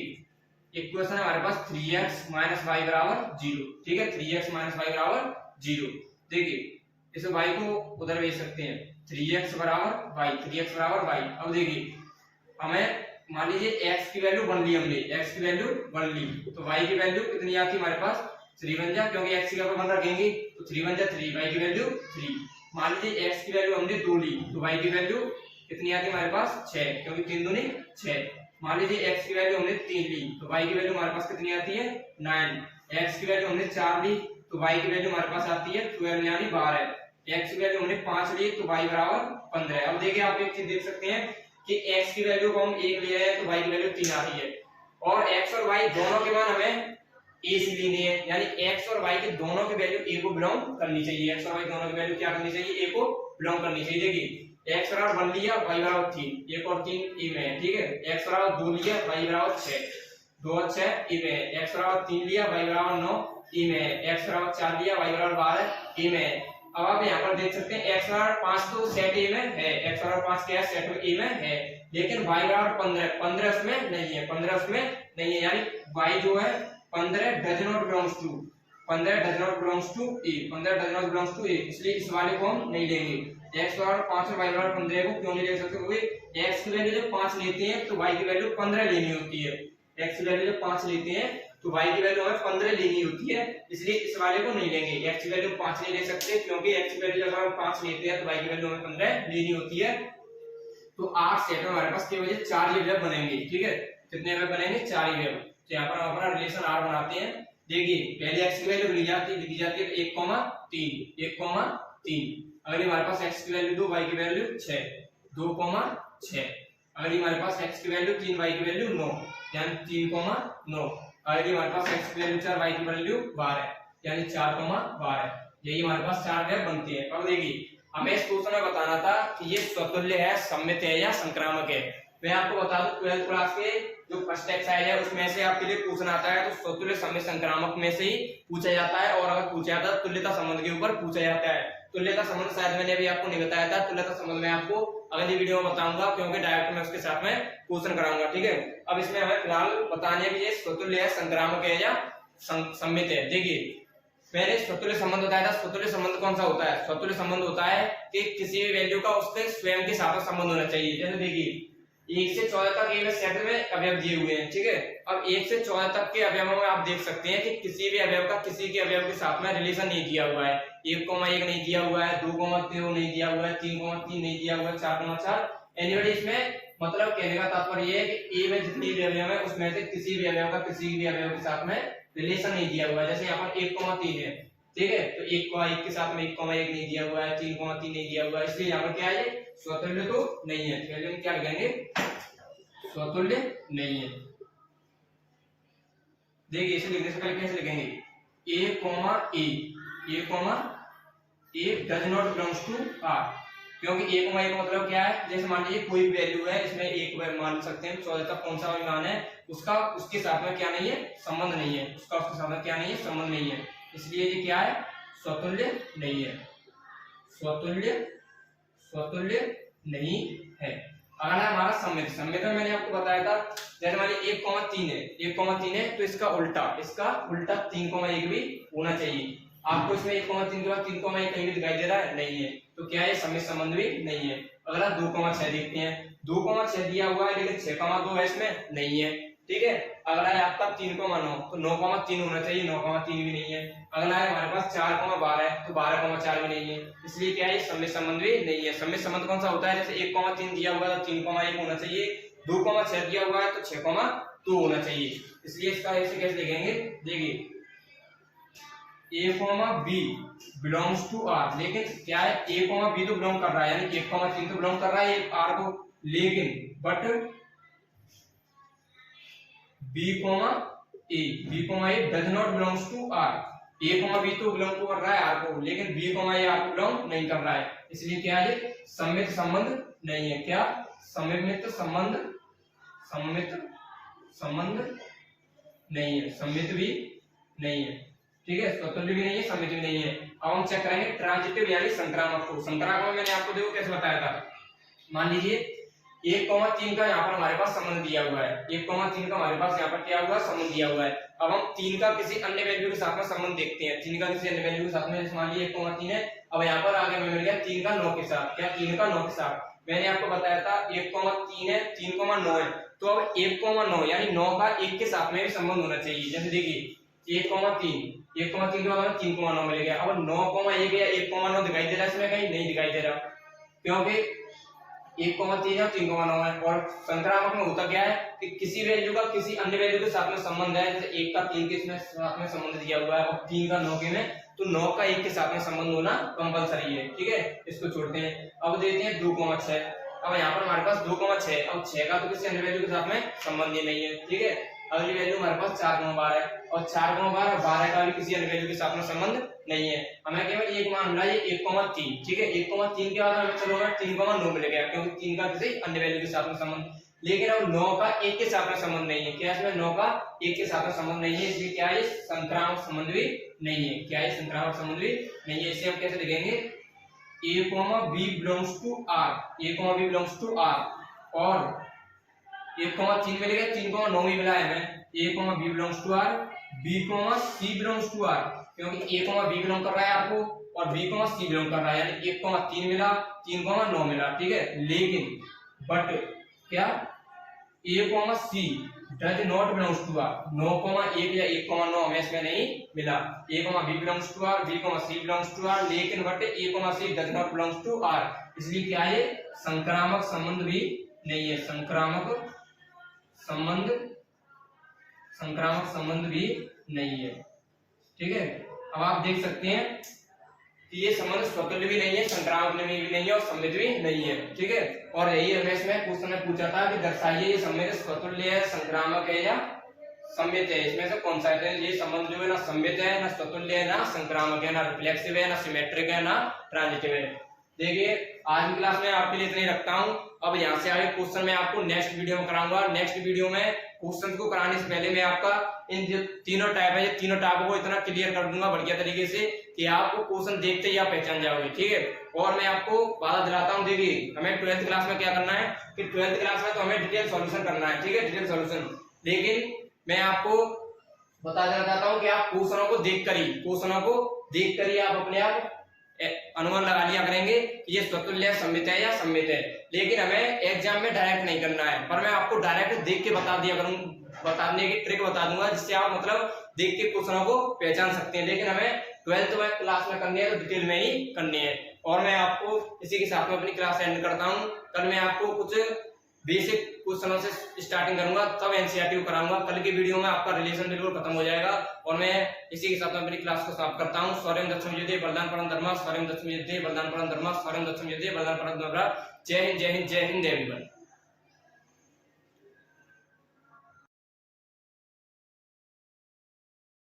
इक्वेशन है हमारे पास 3x माइनस वाई बराबर 0, ठीक है। 3x माइनस वाई बराबर 0। देखिए इस y को उधर भेज सकते हैं, 3x बराबर y, 3x बराबर y। अब देखिए हमें मान लीजिए x की वैल्यू 1 ली हमने, x की वैल्यू 1 ली, तो y की वैल्यू कितनी आती है हमारे पास 3 बन जा, क्योंकि x की जगह 1 रखेंगे तो 3 बन जा 3, y की वैल्यू 3। मान लीजिए x की वैल्यू हमने 2 ली, तो y की वैल्यू कितनी आती है हमारे पास 6, क्योंकि 3 दूनी 6। मान लीजिए x की वैल्यू हमने 3 ली, तो y की वैल्यू हमारे पास कितनी आती है 9। x की वैल्यू हमने 4 ली, तो y की वैल्यू हमारे पास आती है 12 यानी 12। x की वैल्यू हमने 5 ली, तो y बराबर 15। अब देखिए आप एक चीज देख सकते हैं कि x की वैल्यू को हम 1 ले रहे हैं तो y की वैल्यू 3 आ रही है, और x और y दोनों के मान हमें ए से लेनी है, यानी एक्स और वाई के दोनों की वैल्यू ए को बिलोंग करनी चाहिए। एक्स और वाई दोनों की वैल्यू क्या करनी चाहिए, ए को बिलोंग करनी चाहिए। देखिए एक्स बराबर 1 लिया, वाई बराबर 3, 1 और 3 ए में है, ठीक है। एक्स बराबर 2 लिया, वाई बराबर 6, 2 और 6 ए में है। एक्स बराबर 3 लिया, वाई बराबर 9 ए में है। एक्स बराबर 4 लिया, वाई बराबर 12 ए में है। अब आप यहाँ पर देख सकते हैं एक्स बराबर 5 तो सेट ए में है, एक्स बराबर 5 क्या है, सेट ए में है, लेकिन वाई बराबर 15 उसमें नहीं है, 15 उसमें नहीं है, यानी वाई जो है 15 does not belongs to, 15 does not belongs to a, 15 does not belongs to a, इसलिए इस वाले को हम नहीं लेंगे। एक्स बराबर 5 और वाई बराबर 15 को क्यों नहीं ले सकते, क्योंकि एक्स की वैल्यू जब 5 लेते हैं तो वाई की वैल्यू 15 लेनी होती है। एक्स की वैल्यू जब 5 लेते हैं तो वाई की वैल्यू हमें 15 लेनी होती है, इसलिए इस वाले को नहीं लेंगे। एक्स की वैल्यू 5 नहीं ले सकते, क्योंकि एक्स की वैल्यू जब हम 5 लेते हैं तो वाई की वैल्यू हमें 15 लेनी होती है। तो 8 सेट में हमारे पास केवल 4 ही अवयव बनेंगे, ठीक है। कितने अवयव बनेंगे, 4 ही अवयव। तो यहाँ पर हम अपना रिलेशन आर बनाते हैं। देखिए पहले एक्स की वैल्यू लिखी जाती है 1,3, 1,3। अगली हमारे पास एक्स की वैल्यू 2, वाई की वैल्यू 6, 2,6। अगली हमारे पास एक्स की वैल्यू 3, वाई की वैल्यू 9, यानी 3,9। अगली हमारे पास एक्स की वैल्यू 4, वाई की वैल्यू 12, यानी 4,12। यही हमारे पास 4 अवयव बनते हैं। अब देखिए हमें इस क्वेश्चन में बताना था कि ये स्वतुल्य है, सममित है या संक्रामक है। मैं आपको बता दूं 12th क्लास के जो फर्स्ट एक्सरसाइज है उसमें से आपके लिए पूछना आता है, तो स्वतुल्य सममित संक्रामक में से ही पूछा जाता है, और अगर पूछा जाता है तुल्यता संबंध के ऊपर पूछा जाता है। तुल्यता संबंध शायद मैंने अभी आपको नहीं बताया था, तुल्यता संबंध मैं आपको अगली वीडियो में बताऊंगा, क्योंकि डायरेक्ट मैं उसके साथ में क्वेश्चन कराऊंगा, ठीक है। अब इसमें हमें फिलहाल बताने की ये स्वतुल्य है, संक्रामक है या सममित है। देखिए मैंने स्वतुल्य संबंध बताया था। स्वतुल्य संबंध कौन सा होता है, स्वतुल्य संबंध होता है कि किसी भी वैल्यू का उसके स्वयं के साथ संबंध होना चाहिए। जैसे देखिए 1 से 14 तक एक सेट में अवयव दिए हुए हैं, ठीक है। अब 1 से 14 तक के अवयवों में आप देख सकते हैं कि किसी भी अवयव का किसी के अवयव के साथ में रिलेशन नहीं दिया हुआ है। 1,1 नहीं दिया हुआ है, 2,2 नहीं दिया हुआ है, 3,3 नहीं दिया हुआ है, 4,4। एनीबॉडी इसमें मतलब कहने का तात्पर्य ये है कि ए में जितनी भी अवयव है उसमें से किसी भी अवयव का किसी भी अवयव के साथ में रिलेशन नहीं दिया हुआ है। जैसे यहाँ पर 1,3 है, ठीक है, तो 1,1 के साथ में 1,1 नहीं दिया हुआ है, 3,3 नहीं दिया हुआ है, इसलिए यहाँ पर क्या है, स्वतुल्य तो नहीं है। पहले हम क्या लिखेंगे, स्वतुल्य नहीं है। देखिए इसे लिखने से पहले कैसे लिखेंगे, a does not belongs to r, क्योंकि 1,1 का मतलब क्या है, जैसे मान लीजिए कोई भी वैल्यू है, इसमें एक मान सकते हैं 14 तक कौन सा भी मान है, उसका उसके साथ में क्या नहीं है, संबंध नहीं है, उसका उसके साथ में क्या नहीं है, संबंध नहीं है, इसलिए ये क्या है, स्वतुल्य नहीं है, स्वतुल्य नहीं है। अगला है हमारा सममित। सममित में मैंने आपको बताया था, जैसे मान लीजिए 1,3 है, तो इसका उल्टा 3,1 भी होना चाहिए। आपको इसमें 1,3 के बाद 3,1 कहीं भी दिखाई दे रहा है, नहीं है, तो क्या है, सममित संबंध भी नहीं है। अगला 2,6 देखते हैं। 2,6 दिया हुआ है, लेकिन 6,2 है, इसमें नहीं है, ठीक है। अगला है आपका 3,9, तो 9,3 होना चाहिए, 9,3 भी नहीं है। अगला है हमारे पास 4,12 है, तो 12,4 भी नहीं है, इसलिए क्या है, सममित संबंध भी नहीं है। सममित संबंध कौन सा होता है, जैसे 1,3 दिया हुआ है तो 3,1 होना चाहिए, 2,6 दिया हुआ है तो 6,2 होना चाहिए, इसलिए इसका ऐसे कैसे लिखेंगे, देखिए A, B belongs to R, लेकिन क्या है, A, B तो बिलोंग कर रहा है, यानी 1,3 तो बिलोंग कर रहा है R को, लेकिन but B, A does not belongs to R। A, B तो बिलोंग तो कर रहा है R को, लेकिन B, A R को बिलोंग नहीं कर रहा है, इसलिए क्या है, सममित संबंध नहीं है। क्या, सममित संबंध नहीं है, सममित भी नहीं है, ठीक है, स्वतंत्र भी नहीं है, सममित भी नहीं है। अब हम चेक करेंगे ट्रांजिटिव यानी संक्रामक को। संक्रामक में मैंने आपको देखो कैसे बताया था, मान लीजिए 1,3 का यहाँ पर हमारे पास संबंध दिया हुआ है, 1,3 का हमारे पास यहाँ पर क्या हुआ, संबंध दिया हुआ है। अब हम 3 का किसी अन्य वैल्यू के साथ में संबंध देखते हैं, 3 का किसी अन्य वैल्यू के साथ में, जैसे मान लीजिए 1,3 है, अब यहाँ पर आगे मिल गया 3 का 9 के साथ, क्या 3 का 9 के साथ, मैंने आपको बताया था 1,3 है, 3,9 है, तो अब 1,9 यानी 9 का 1 के साथ में भी संबंध होना चाहिए। जैसे देखिए 1,3 के बाद 3,9 मिल गया। अब 9,1 या 1,9 दिखाई दे रहा है, इसमें कहीं नहीं दिखाई दे रहा, क्योंकि 1,3 और 3,9 है। और संक्रामक में होता क्या है कि किसी वैल्यू का किसी अन्य वैल्यू के साथ में संबंध है, जैसे 1 का 3 के साथ में संबंध दिया हुआ है और 3 का 9 के में, तो 9 का 1 के साथ में संबंध होना कंपलसरी है, ठीक है, इसको छोड़ते हैं। अब देते हैं 2,6। अब यहाँ पर हमारे पास 2,6, अब 6 का तो किसी अन्य वैल्यू के साथ में संबंध ही नहीं है, ठीक है। अगली वैल्यू हमारे पास 4,12 है, और 4,12 12 का भी किसी अन्य वैल्यू के साथ में संबंध नहीं है। हमें केवल एक मान मिला, ये 1,3, ठीक है। 1,3 के बाद हमें चलो 3,9 मिलेगा, क्योंकि 3 का किसी अन्य वैल्यू के साथ में संबंध। लेकिन अब 9 का 1 के साथ में संबंध नहीं है। क्या इसमें 9 का 1 के साथ में संबंध नहीं है, इसलिए क्या है, संक्रामक संबंध भी नहीं है। क्या है, संक्रामक संबंध भी नहीं है। इसे हम कैसे लिखेंगे, a, b belongs to r, a, b belongs to r, और 1,3 मिलेगा, 3,9 भी मिला है हमें। a, b belongs to r, b, c belongs to r, क्योंकि a, b बिलोंग कर रहा है आपको और b, c बिलोंग कर रहा है, यानी 1,3 मिला, 3,9 मिला, ठीक है। लेकिन बट क्या, a, c does not belongs to r, 9,1 या 1,9 हमें इसमें नहीं मिला। a, b belongs to r, b, c belongs to r, लेकिन but a, c does not belongs to r, इसलिए क्या है, संक्रामक संबंध भी नहीं है। संक्रामक संबंध भी नहीं है, ठीक है। अब आप देख सकते हैं कि ये संबंध स्वतुल्य भी नहीं है, संक्रामक भी नहीं है और सममित भी नहीं है, ठीक है। और यही हमें इसमें क्वेश्चन में पूछा था कि दर्शाइए ये संबंध स्वतुल्य है, संक्रामक है या सममित है, इसमें से कौन सा है। ये संबंध जो है ना सममित है, ना स्वतुल्य है, ना संक्रामक है, ना रिफ्लेक्सिव है, ना सिमेट्रिक है, ना ट्रांजिटिव है। देखिए आज की क्लास में आपके लिए इतना ही रखता हूँ। अब यहाँ से आगे क्वेश्चन मैं आपको नेक्स्ट वीडियो में कराऊंगा। नेक्स्ट वीडियो में क्वेश्चन को कराने से पहले मैं आपका इन जो तीनों टाइप है, ये तीनों टाइप को इतना क्लियर कर दूंगा बढ़िया तरीके से कि आपको क्वेश्चन देखते ही आप पहचान जाओगे, ठीक है। और मैं आपको वादा दिलाता हूँ, देखिए हमें 12th क्लास में क्या करना है कि 12th क्लास में तो हमें डिटेल सॉल्यूशन करना है, ठीक है, डिटेल सॉल्यूशन। लेकिन मैं आपको बता देना चाहता हूँ कि आप क्वेश्चनों को देखकर ही आप अपने आप अनुमान लगा लिया करेंगे कि ये स्वतुल्य है, सममित है या सममित है। लेकिन हमें एग्जाम में डायरेक्ट नहीं करना है, पर मैं आपको डायरेक्ट देख के बताने की ट्रिक बता दूंगा, जिससे आप मतलब देख के क्वेश्चनों को पहचान सकते हैं। लेकिन हमें 12th में क्लास में करनी है तो डिटेल में ही करनी है। और मैं आपको इसी के साथ में अपनी क्लास एंड करता हूँ। कल मैं आपको कुछ बेसिक क्वेश्चनों से स्टार्टिंग करूंगा, तब एनसीईआरटी को कराऊंगा। कल की वीडियो में आपका रिलेशन बिल्कुल खत्म हो जाएगा। और मैं इसी के साथ में अपनी क्लास को समाप्त करता हूँ। स्वयं दक्षिण युद्धे बलिदान परम धर्म, स्वयं दक्षिण युद्धे बलिदान परम धर्म, स्वयं दक्षिण युद्धे बलिदान परम धर्म। जय हिंद, जय हिंद, जय हिंद एवरीवन।